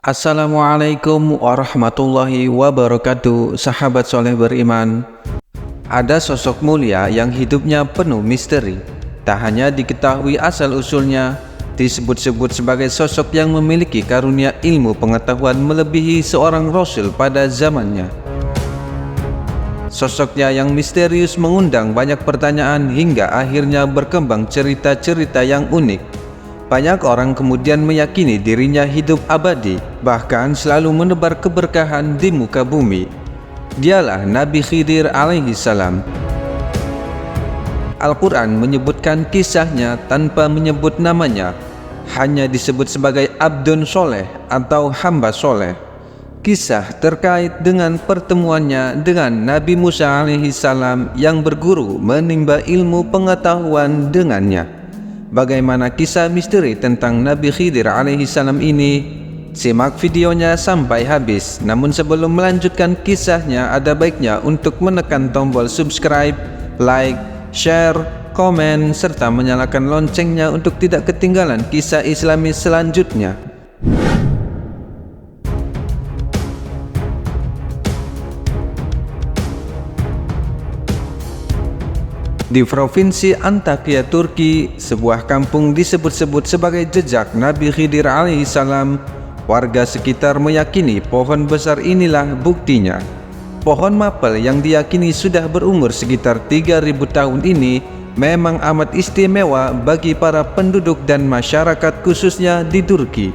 Assalamualaikum warahmatullahi wabarakatuh, sahabat soleh beriman. Ada sosok mulia yang hidupnya penuh misteri. Tak hanya diketahui asal-usulnya, disebut-sebut sebagai sosok yang memiliki karunia ilmu pengetahuan melebihi seorang rasul pada zamannya. Sosoknya yang misterius mengundang banyak pertanyaan hingga akhirnya berkembang cerita-cerita yang unik. Banyak orang kemudian meyakini dirinya hidup abadi, bahkan selalu menebar keberkahan di muka bumi. Dialah Nabi Khidir alaihi salam. Al-Quran menyebutkan kisahnya tanpa menyebut namanya, hanya disebut sebagai Abdun Soleh atau hamba soleh. Kisah terkait dengan pertemuannya dengan Nabi Musa alaihi salam yang berguru menimba ilmu pengetahuan dengannya. Bagaimana kisah misteri tentang Nabi Khidir alaihi salam ini? Simak videonya sampai habis. Namun sebelum melanjutkan kisahnya, ada baiknya untuk menekan tombol subscribe, like, share, komen, serta menyalakan loncengnya untuk tidak ketinggalan kisah islami selanjutnya. Di provinsi Antakya, Turki, sebuah kampung disebut-sebut sebagai jejak Nabi Khidir alaihi salam. Warga sekitar meyakini pohon besar inilah buktinya. Pohon mapel yang diyakini sudah berumur sekitar 3000 tahun ini memang amat istimewa bagi para penduduk dan masyarakat khususnya di Turki.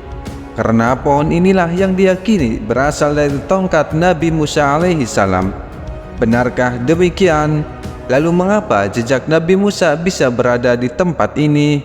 Karena pohon inilah yang diyakini berasal dari tongkat Nabi Musa alaihi salam. Benarkah demikian? Lalu mengapa jejak Nabi Musa bisa berada di tempat ini?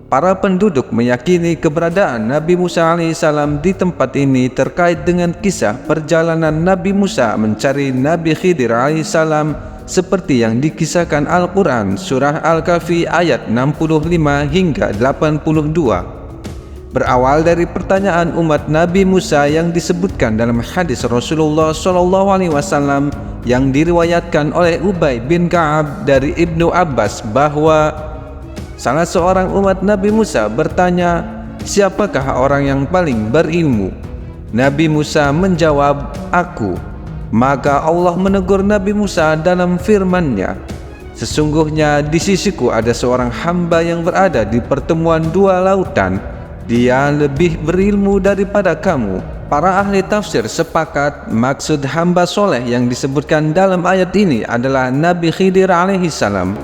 Para penduduk meyakini keberadaan Nabi Musa alaihissalam di tempat ini terkait dengan kisah perjalanan Nabi Musa mencari Nabi Khidir alaihissalam seperti yang dikisahkan Al-Quran surah Al-Kahfi ayat 65 hingga 82. Berawal dari pertanyaan umat Nabi Musa yang disebutkan dalam hadis Rasulullah SAW yang diriwayatkan oleh Ubay bin Ka'ab dari Ibnu Abbas bahwa salah seorang umat Nabi Musa bertanya, "Siapakah orang yang paling berilmu?" Nabi Musa menjawab, "Aku." Maka Allah menegur Nabi Musa dalam firman-Nya, "Sesungguhnya di sisiku ada seorang hamba yang berada di pertemuan dua lautan. Dia lebih berilmu daripada kamu." Para ahli tafsir sepakat maksud hamba soleh yang disebutkan dalam ayat ini adalah Nabi Khidir alaihi salam.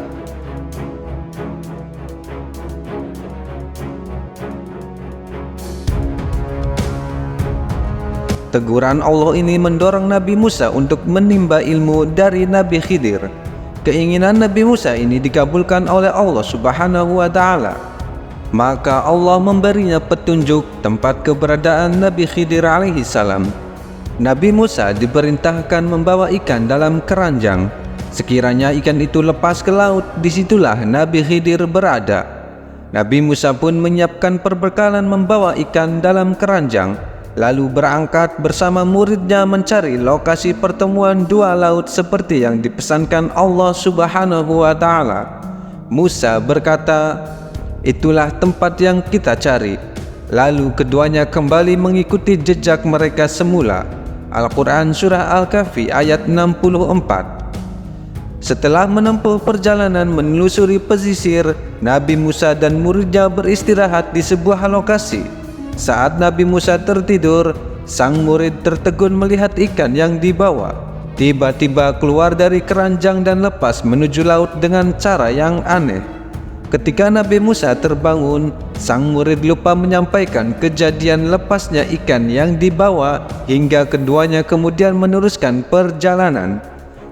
Teguran Allah ini mendorong Nabi Musa untuk menimba ilmu dari Nabi Khidir. Keinginan Nabi Musa ini dikabulkan oleh Allah Subhanahu wa Ta'ala. Maka Allah memberinya petunjuk tempat keberadaan Nabi Khidir alaihi salam. Nabi Musa diperintahkan membawa ikan dalam keranjang. Sekiranya ikan itu lepas ke laut, disitulah Nabi Khidir berada. Nabi Musa pun menyiapkan perbekalan membawa ikan dalam keranjang, lalu berangkat bersama muridnya mencari lokasi pertemuan dua laut seperti yang dipesankan Allah Subhanahu wa Ta'ala. Musa berkata, "Itulah tempat yang kita cari." Lalu keduanya kembali mengikuti jejak mereka semula. Al-Quran surah Al-Kahfi ayat 64. Setelah menempuh perjalanan menelusuri pesisir, Nabi Musa dan muridnya beristirahat di sebuah lokasi. Saat Nabi Musa tertidur, sang murid tertegun melihat ikan yang dibawa tiba-tiba keluar dari keranjang dan lepas menuju laut dengan cara yang aneh. Ketika Nabi Musa terbangun, sang murid lupa menyampaikan kejadian lepasnya ikan yang dibawa hingga keduanya kemudian meneruskan perjalanan.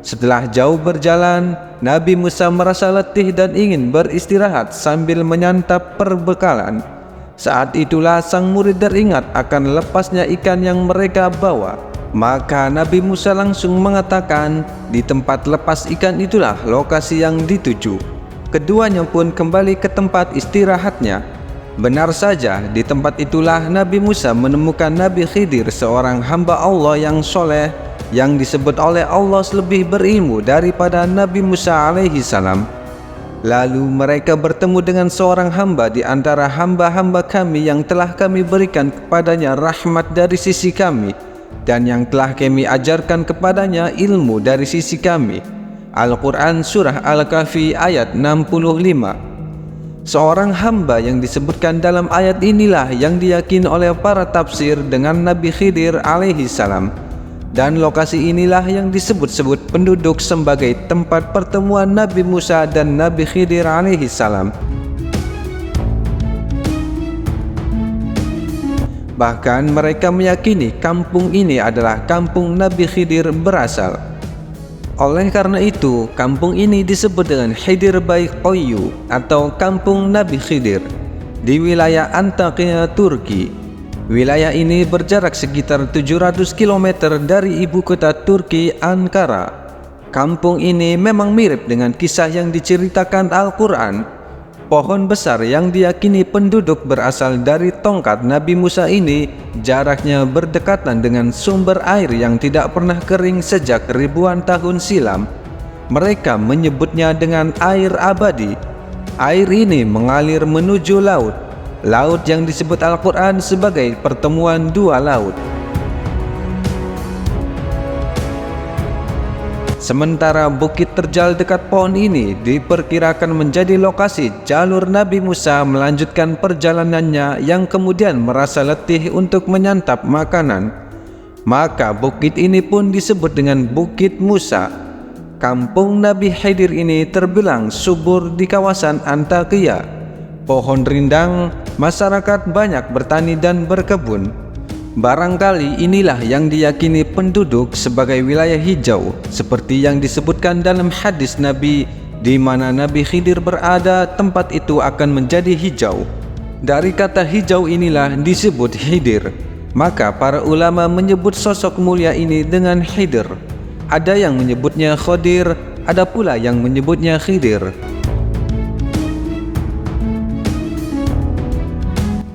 Setelah jauh berjalan, Nabi Musa merasa letih dan ingin beristirahat sambil menyantap perbekalan. Saat itulah sang murid teringat akan lepasnya ikan yang mereka bawa. Maka Nabi Musa langsung mengatakan, di tempat lepas ikan itulah lokasi yang dituju. Keduanya pun kembali ke tempat istirahatnya. Benar saja, di tempat itulah Nabi Musa menemukan Nabi Khidir, seorang hamba Allah yang soleh, yang disebut oleh Allah lebih berilmu daripada Nabi Musa alaihi salam. Lalu mereka bertemu dengan seorang hamba di antara hamba-hamba kami yang telah kami berikan kepadanya rahmat dari sisi kami, dan yang telah kami ajarkan kepadanya ilmu dari sisi kami. Al-Quran Surah Al-Kahfi ayat 65. Seorang hamba yang disebutkan dalam ayat inilah yang diyakini oleh para tafsir dengan Nabi Khidir alaihi salam. Dan lokasi inilah yang disebut-sebut penduduk sebagai tempat pertemuan Nabi Musa dan Nabi Khidir alaihi salam. Bahkan mereka meyakini kampung ini adalah kampung Nabi Khidir berasal. Oleh karena itu, kampung ini disebut dengan Khidir Bai Qoyu atau Kampung Nabi Khidir di wilayah Antakya, Turki. Wilayah ini berjarak sekitar 700 km dari ibu kota Turki, Ankara. Kampung ini memang mirip dengan kisah yang diceritakan Al-Quran. Pohon besar yang diyakini penduduk berasal dari tongkat Nabi Musa ini jaraknya berdekatan dengan sumber air yang tidak pernah kering sejak ribuan tahun silam. Mereka menyebutnya dengan air abadi. Air ini mengalir menuju laut. Laut yang disebut Al-Quran sebagai pertemuan dua laut. Sementara bukit terjal dekat pohon ini diperkirakan menjadi lokasi jalur Nabi Musa melanjutkan perjalanannya yang kemudian merasa letih untuk menyantap makanan. Maka bukit ini pun disebut dengan Bukit Musa. Kampung Nabi Khidir ini terbilang subur di kawasan Antakya. Pohon rindang, masyarakat banyak bertani dan berkebun. Barangkali inilah yang diyakini penduduk sebagai wilayah hijau, seperti yang disebutkan dalam hadis Nabi, di mana Nabi Khidir berada, tempat itu akan menjadi hijau. Dari kata hijau inilah disebut Khidir. Maka para ulama menyebut sosok mulia ini dengan Khidir. Ada yang menyebutnya Khodir, ada pula yang menyebutnya Khidir.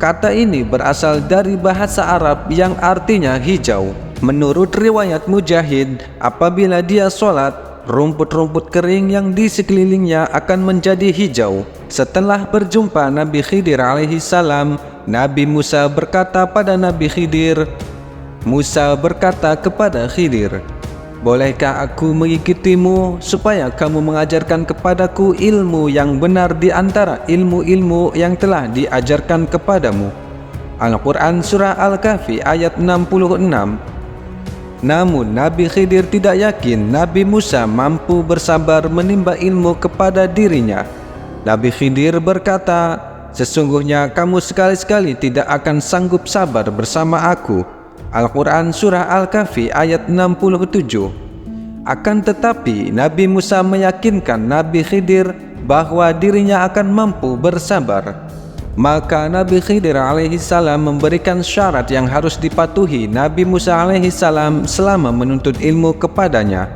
Kata ini berasal dari bahasa Arab yang artinya hijau. Menurut riwayat Mujahid, apabila dia sholat, rumput-rumput kering yang di sekelilingnya akan menjadi hijau. Setelah berjumpa Nabi Khidir alaihi salam, Nabi Musa berkata pada Nabi Khidir, Musa berkata kepada Khidir, "Bolehkah aku mengikutimu supaya kamu mengajarkan kepadaku ilmu yang benar di antara ilmu-ilmu yang telah diajarkan kepadamu?" Al-Quran Surah Al-Kahfi ayat 66. Namun Nabi Khidir tidak yakin Nabi Musa mampu bersabar menimba ilmu kepada dirinya. Nabi Khidir berkata, "Sesungguhnya kamu sekali-sekali tidak akan sanggup sabar bersama aku." Al-Quran Surah Al-Kahfi ayat 67. Akan tetapi Nabi Musa meyakinkan Nabi Khidir bahwa dirinya akan mampu bersabar. Maka Nabi Khidir alaihi salam memberikan syarat yang harus dipatuhi Nabi Musa alaihi salam selama menuntut ilmu kepadanya.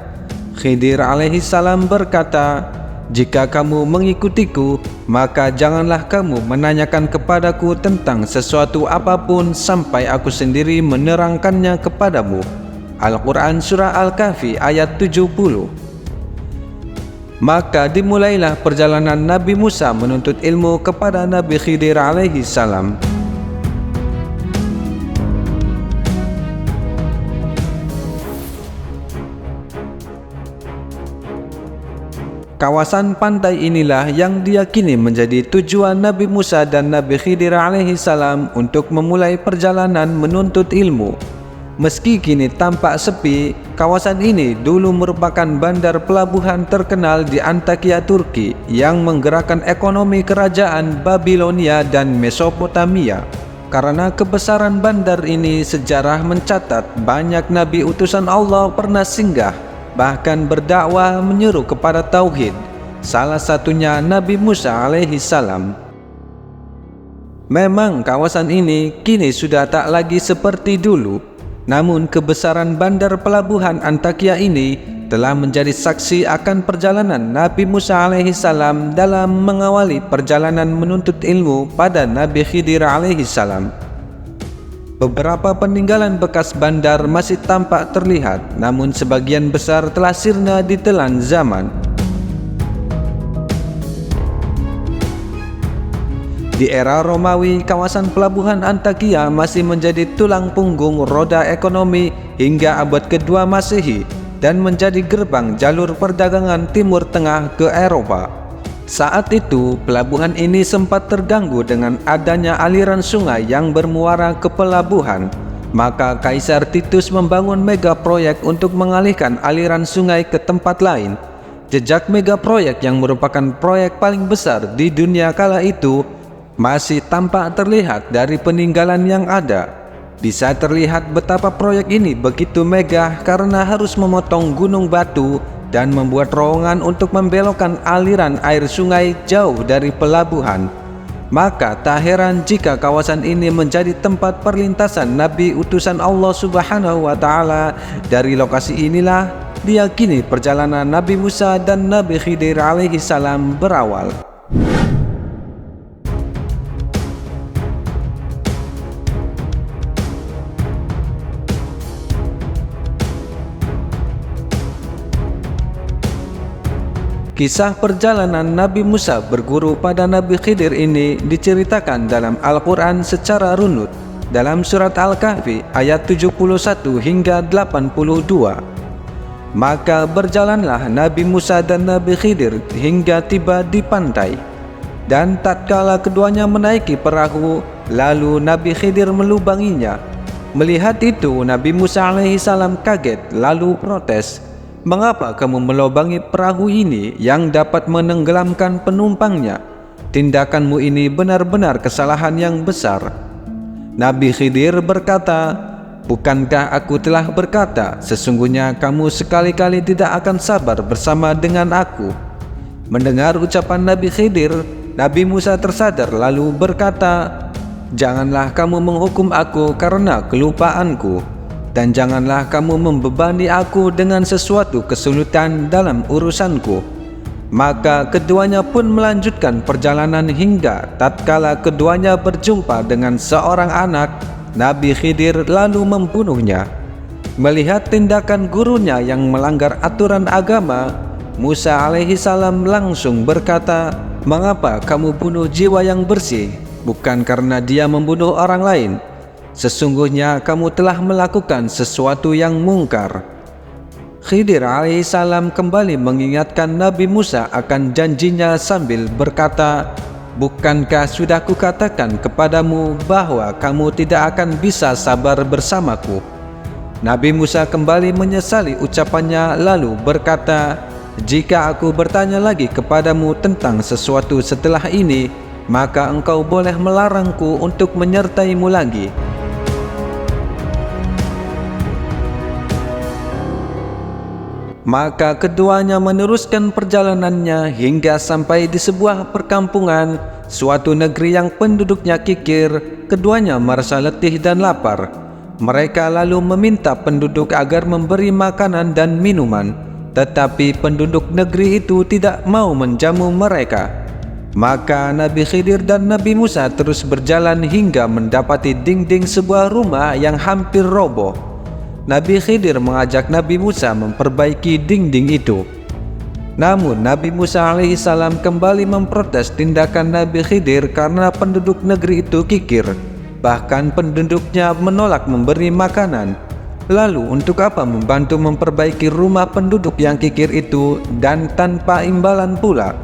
Khidir alaihi salam berkata, "Jika kamu mengikutiku, maka janganlah kamu menanyakan kepadaku tentang sesuatu apapun sampai aku sendiri menerangkannya kepadamu." Al-Quran Surah Al-Kahfi ayat 70. Maka dimulailah perjalanan Nabi Musa menuntut ilmu kepada Nabi Khidir alaihi salam. Kawasan pantai inilah yang diyakini menjadi tujuan Nabi Musa dan Nabi Khidir alaihi salam untuk memulai perjalanan menuntut ilmu. Meski kini tampak sepi, kawasan ini dulu merupakan bandar pelabuhan terkenal di Antakya, Turki yang menggerakkan ekonomi kerajaan Babilonia dan Mesopotamia. Karena kebesaran bandar ini, sejarah mencatat banyak nabi utusan Allah pernah singgah, bahkan berdakwah menyeru kepada tauhid. Salah satunya Nabi Musa alaihi salam. Memang kawasan ini kini sudah tak lagi seperti dulu. Namun kebesaran bandar pelabuhan Antakya ini telah menjadi saksi akan perjalanan Nabi Musa alaihi salam dalam mengawali perjalanan menuntut ilmu pada Nabi Khidir alaihi salam. Beberapa peninggalan bekas bandar masih tampak terlihat, namun sebagian besar telah sirna ditelan zaman. Di era Romawi, kawasan pelabuhan Antakya masih menjadi tulang punggung roda ekonomi hingga abad kedua Masehi dan menjadi gerbang jalur perdagangan Timur Tengah ke Eropa. Saat itu, pelabuhan ini sempat terganggu dengan adanya aliran sungai yang bermuara ke pelabuhan. Maka Kaisar Titus membangun mega proyek untuk mengalihkan aliran sungai ke tempat lain. Jejak mega proyek yang merupakan proyek paling besar di dunia kala itu masih tampak terlihat dari peninggalan yang ada. Bisa terlihat betapa proyek ini begitu megah karena harus memotong gunung batu dan membuat terowongan untuk membelokkan aliran air sungai jauh dari pelabuhan. Maka tak heran jika kawasan ini menjadi tempat perlintasan Nabi utusan Allah Subhanahu wa Ta'ala. Dari lokasi inilah diyakini perjalanan Nabi Musa dan Nabi Khidir alaihi salam berawal. Kisah perjalanan Nabi Musa berguru pada Nabi Khidir ini diceritakan dalam Al-Quran secara runut dalam surat Al-Kahfi ayat 71 hingga 82. Maka berjalanlah Nabi Musa dan Nabi Khidir hingga tiba di pantai. Dan tatkala keduanya menaiki perahu, lalu Nabi Khidir melubanginya. Melihat itu, Nabi Musa alaihissalam kaget lalu protes, "Mengapa kamu melubangi perahu ini yang dapat menenggelamkan penumpangnya? Tindakanmu ini benar-benar kesalahan yang besar." Nabi Khidir berkata, "Bukankah aku telah berkata, sesungguhnya kamu sekali-kali tidak akan sabar bersama dengan aku?" Mendengar ucapan Nabi Khidir, Nabi Musa tersadar lalu berkata, "Janganlah kamu menghukum aku karena kelupaanku, dan janganlah kamu membebani aku dengan sesuatu kesulitan dalam urusanku." Maka keduanya pun melanjutkan perjalanan hingga tatkala keduanya berjumpa dengan seorang anak, Nabi Khidir lalu membunuhnya. Melihat tindakan gurunya yang melanggar aturan agama, Musa alaihissalam langsung berkata, "Mengapa kamu bunuh jiwa yang bersih? Bukan karena dia membunuh orang lain. Sesungguhnya kamu telah melakukan sesuatu yang mungkar." Khidir alaihissalam kembali mengingatkan Nabi Musa akan janjinya sambil berkata, "Bukankah sudah kukatakan kepadamu bahwa kamu tidak akan bisa sabar bersamaku?" Nabi Musa kembali menyesali ucapannya lalu berkata, "Jika aku bertanya lagi kepadamu tentang sesuatu setelah ini, maka engkau boleh melarangku untuk menyertaimu lagi." Maka keduanya meneruskan perjalanannya hingga sampai di sebuah perkampungan, suatu negeri yang penduduknya kikir. Keduanya merasa letih dan lapar. Mereka lalu meminta penduduk agar memberi makanan dan minuman, tetapi penduduk negeri itu tidak mau menjamu mereka. Maka Nabi Khidir dan Nabi Musa terus berjalan hingga mendapati dinding sebuah rumah yang hampir roboh. Nabi Khidir mengajak Nabi Musa memperbaiki dinding itu. Namun Nabi Musa alaihissalam kembali memprotes tindakan Nabi Khidir karena penduduk negeri itu kikir. Bahkan penduduknya menolak memberi makanan. Lalu untuk apa membantu memperbaiki rumah penduduk yang kikir itu dan tanpa imbalan pula?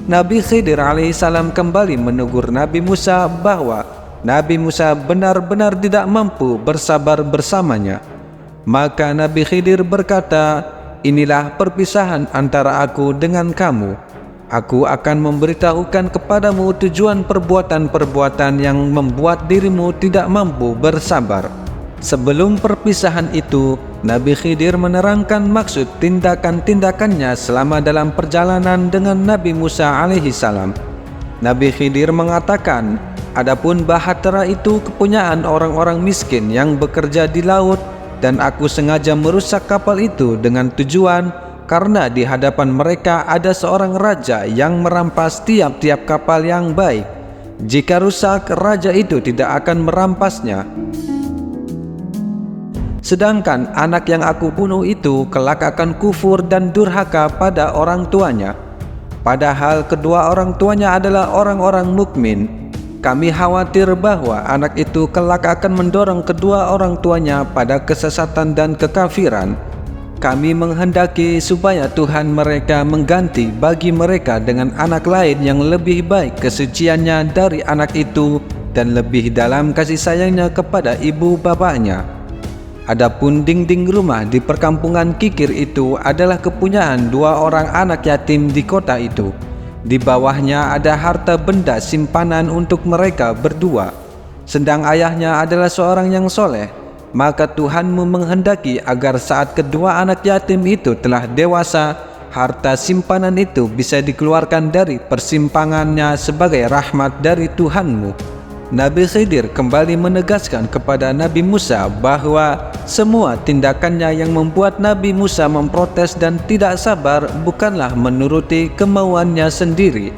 Nabi Khidir alaihissalam kembali menegur Nabi Musa bahwa Nabi Musa benar-benar tidak mampu bersabar bersamanya. Maka Nabi Khidir berkata, "Inilah perpisahan antara aku dengan kamu. Aku akan memberitahukan kepadamu tujuan perbuatan-perbuatan yang membuat dirimu tidak mampu bersabar." Sebelum perpisahan itu, Nabi Khidir menerangkan maksud tindakan-tindakannya selama dalam perjalanan dengan Nabi Musa alaihissalam. Nabi Khidir mengatakan, "Adapun bahtera itu kepunyaan orang-orang miskin yang bekerja di laut, dan aku sengaja merusak kapal itu dengan tujuan karena di hadapan mereka ada seorang raja yang merampas tiap-tiap kapal yang baik. Jika rusak, raja itu tidak akan merampasnya. Sedangkan anak yang aku bunuh itu kelak akan kufur dan durhaka pada orang tuanya. Padahal kedua orang tuanya adalah orang-orang mukmin. Kami khawatir bahwa anak itu kelak akan mendorong kedua orang tuanya pada kesesatan dan kekafiran. Kami menghendaki supaya Tuhan mereka mengganti bagi mereka dengan anak lain yang lebih baik kesuciannya dari anak itu dan lebih dalam kasih sayangnya kepada ibu bapaknya. Adapun dinding rumah di perkampungan kikir itu adalah kepunyaan 2 orang anak yatim di kota itu. Di bawahnya ada harta benda simpanan untuk mereka berdua. Sedang ayahnya adalah seorang yang soleh. Maka Tuhanmu menghendaki agar saat kedua anak yatim itu telah dewasa, harta simpanan itu bisa dikeluarkan dari persimpangannya sebagai rahmat dari Tuhanmu. Nabi Khidir kembali menegaskan kepada Nabi Musa bahwa semua tindakannya yang membuat Nabi Musa memprotes dan tidak sabar bukanlah menuruti kemauannya sendiri.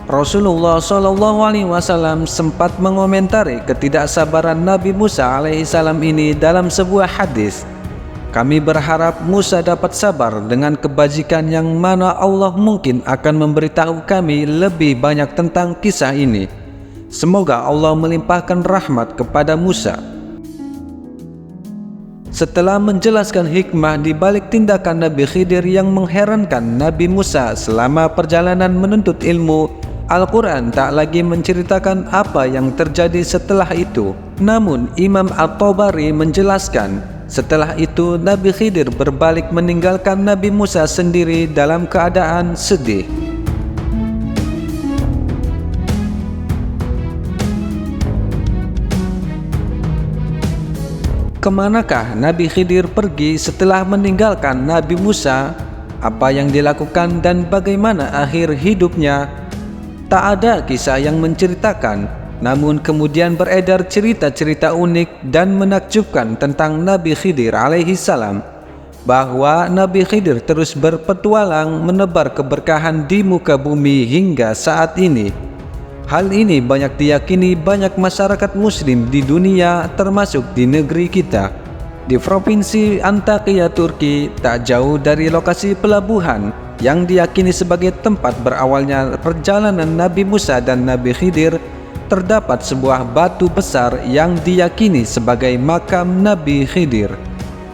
Rasulullah SAW sempat mengomentari ketidaksabaran Nabi Musa alaihissalam ini dalam sebuah hadis. Kami berharap Musa dapat sabar dengan kebajikan yang mana Allah mungkin akan memberitahu kami lebih banyak tentang kisah ini. Semoga Allah melimpahkan rahmat kepada Musa. Setelah menjelaskan hikmah di balik tindakan Nabi Khidir yang mengherankan Nabi Musa selama perjalanan menuntut ilmu, Al-Quran tak lagi menceritakan apa yang terjadi setelah itu. Namun Imam At-Tabari menjelaskan, setelah itu Nabi Khidir berbalik meninggalkan Nabi Musa sendiri dalam keadaan sedih. Kemanakah Nabi Khidir pergi setelah meninggalkan Nabi Musa? Apa yang dilakukan dan bagaimana akhir hidupnya? Tak ada kisah yang menceritakan, namun kemudian beredar cerita-cerita unik dan menakjubkan tentang Nabi Khidir alaihissalam, bahwa Nabi Khidir terus berpetualang menebar keberkahan di muka bumi hingga saat ini. Hal ini banyak diyakini banyak masyarakat muslim di dunia, termasuk di negeri kita. Di provinsi Antakya, Turki, tak jauh dari lokasi pelabuhan yang diyakini sebagai tempat berawalnya perjalanan Nabi Musa dan Nabi Khidir, terdapat sebuah batu besar yang diyakini sebagai makam Nabi Khidir.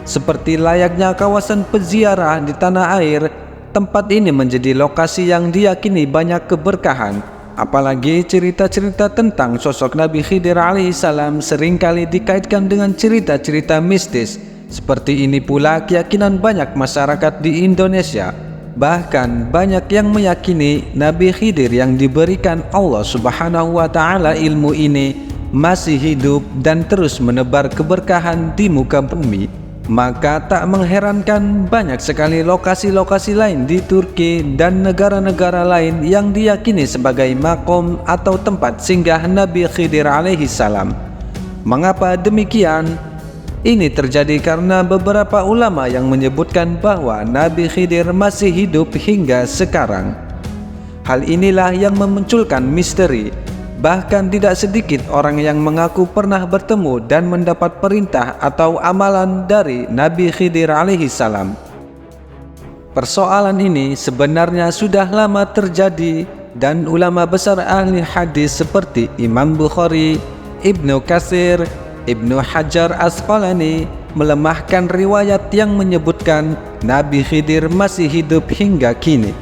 Seperti layaknya kawasan peziarah di tanah air, tempat ini menjadi lokasi yang diyakini banyak keberkahan. Apalagi cerita-cerita tentang sosok Nabi Khidir alaihissalam seringkali dikaitkan dengan cerita-cerita mistis. Seperti ini pula keyakinan banyak masyarakat di Indonesia. Bahkan banyak yang meyakini Nabi Khidir yang diberikan Allah Subhanahu wa Ta'ala ilmu ini masih hidup dan terus menebar keberkahan di muka bumi. Maka tak mengherankan banyak sekali lokasi-lokasi lain di Turki dan negara-negara lain yang diyakini sebagai makom atau tempat singgah Nabi Khidir alaihissalam. Mengapa demikian? Ini terjadi karena beberapa ulama yang menyebutkan bahwa Nabi Khidir masih hidup hingga sekarang. Hal inilah yang memunculkan misteri. Bahkan tidak sedikit orang yang mengaku pernah bertemu dan mendapat perintah atau amalan dari Nabi Khidir alaihissalam. Persoalan ini sebenarnya sudah lama terjadi dan ulama besar ahli hadis seperti Imam Bukhari, Ibnu Katsir, Ibnu Hajar Asqalani melemahkan riwayat yang menyebutkan Nabi Khidir masih hidup hingga kini.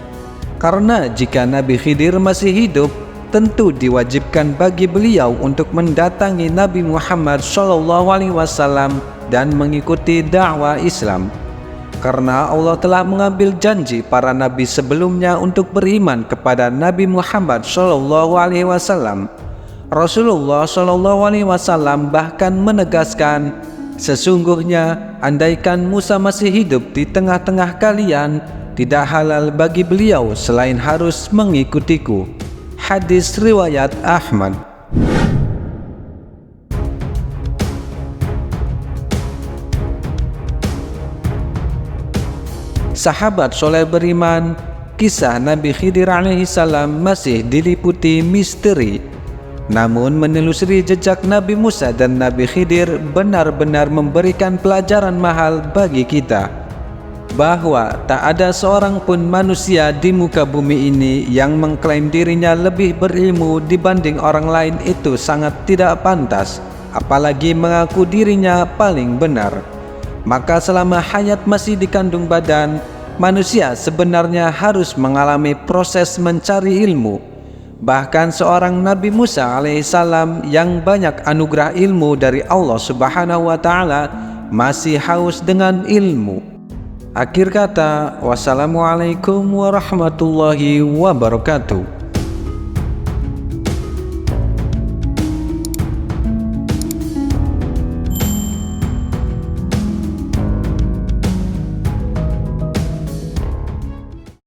Karena jika Nabi Khidir masih hidup, tentu diwajibkan bagi beliau untuk mendatangi Nabi Muhammad SAW dan mengikuti dakwah Islam. Karena Allah telah mengambil janji para nabi sebelumnya untuk beriman kepada Nabi Muhammad SAW. Rasulullah SAW bahkan menegaskan, sesungguhnya andaikan Musa masih hidup di tengah-tengah kalian, tidak halal bagi beliau selain harus mengikutiku. Hadis riwayat Ahmad. Sahabat soleh beriman, kisah Nabi Khidir alaihissalam masih diliputi misteri. Namun menelusuri jejak Nabi Musa dan Nabi Khidir benar-benar memberikan pelajaran mahal bagi kita. bahwa tak ada seorang pun manusia di muka bumi ini yang mengklaim dirinya lebih berilmu dibanding orang lain itu sangat tidak pantas, apalagi mengaku dirinya paling benar. Maka selama hayat masih dikandung badan, manusia sebenarnya harus mengalami proses mencari ilmu. Bahkan seorang Nabi Musa alaihissalam yang banyak anugerah ilmu dari Allah Subhanahu wa Ta'ala masih haus dengan ilmu. Akhir kata, wassalamualaikum warahmatullahi wabarakatuh.